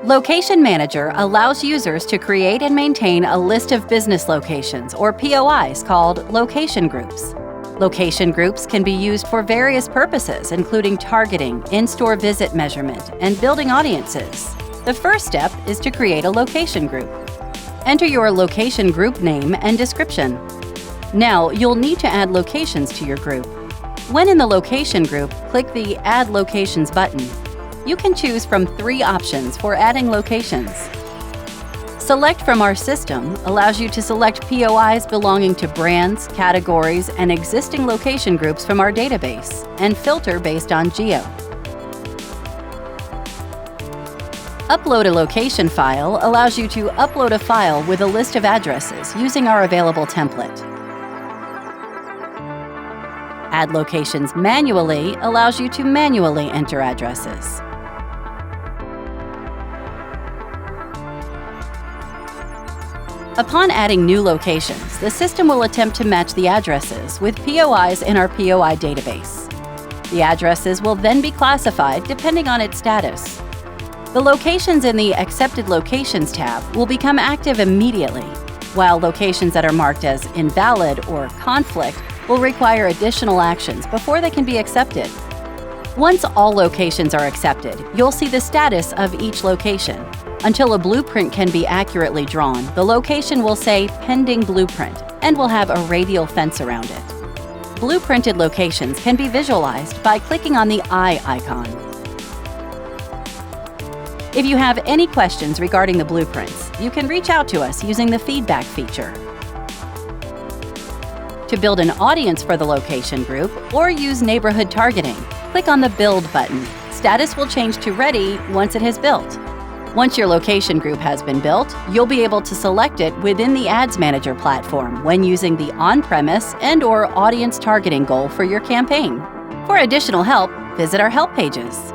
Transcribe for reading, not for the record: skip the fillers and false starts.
Location Manager allows users to create and maintain a list of business locations, or POIs, called location groups. Location groups can be used for various purposes, including targeting, in-store visit measurement, and building audiences. The first step is to create a location group. Enter your location group name and description. Now, you'll need to add locations to your group. When in the location group, click the Add Locations button. You can choose from 3 options for adding locations. Select from Our System allows you to select POIs belonging to brands, categories, and existing location groups from our database, and filter based on geo. Upload a location file allows you to upload a file with a list of addresses using our available template. Add locations manually allows you to manually enter addresses. Upon adding new locations, the system will attempt to match the addresses with POIs in our POI database. The addresses will then be classified depending on its status. The locations in the Accepted Locations tab will become active immediately, while locations that are marked as invalid or conflict will require additional actions before they can be accepted. Once all locations are accepted, you'll see the status of each location. Until a blueprint can be accurately drawn, the location will say Pending Blueprint and will have a radial fence around it. Blueprinted locations can be visualized by clicking on the eye icon. If you have any questions regarding the blueprints, you can reach out to us using the feedback feature. To build an audience for the location group or use neighborhood targeting, click on the Build button. Status will change to Ready once it has built. Once your location group has been built, you'll be able to select it within the Ads Manager platform when using the on-premise and/or audience targeting goal for your campaign. For additional help, visit our help pages.